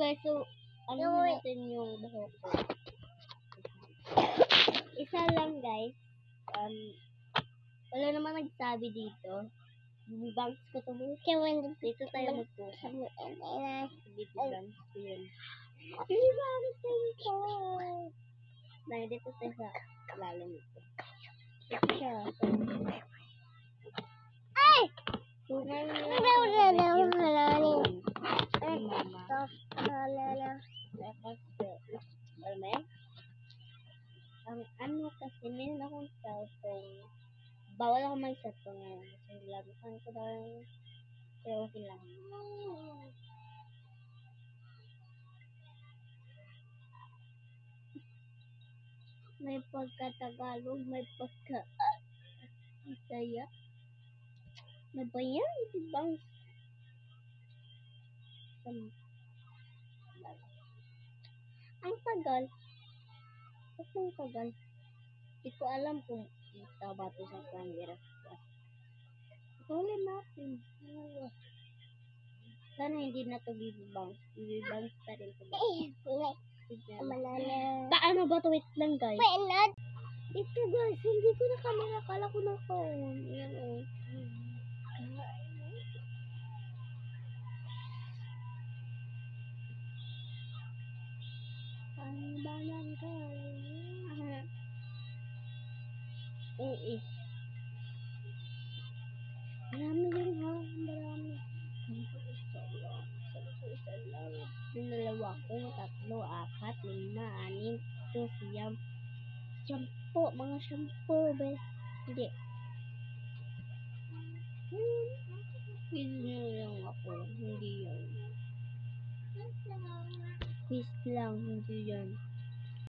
guys, so ano natin yung buhok ko. Isa lang guys. Wala naman nagsabi dito. Bangs ko to. Dito tayo magpusa. Bangs ko yun. Hindi ba ko? Dahil dito tayo sa lalim ito. Ito siya. Ay! Tunay mo ang ano kasi meron akong cellphone. Bawal ako mag-cellphone ngayon. Kasi lagusan ko daw yung pero okay lang. May pagka-Tagalog, may pagka-Isaya. Ano ba yan? Ito bang ang tagal. Ba't ang tagal? Hindi ko alam kung ito ba ito sa camera. Tuloy natin. Sana hindi na ito bibibangs. Bibibangs pa rin ito. Paano ba ito? Wait lang guys. Ito guys, hindi ko na camera. Kala ko na phone. Yan o. Ang banan ka. Oo. Marami yun ha. Marami. Isa lang. Dalawa ko. 3, 4, 5, 6, 7, 8. Shampoo. Mga shampoo. Hindi. Quiz nyo lang ako. Hindi yan. Quiz lang. Hindi yan.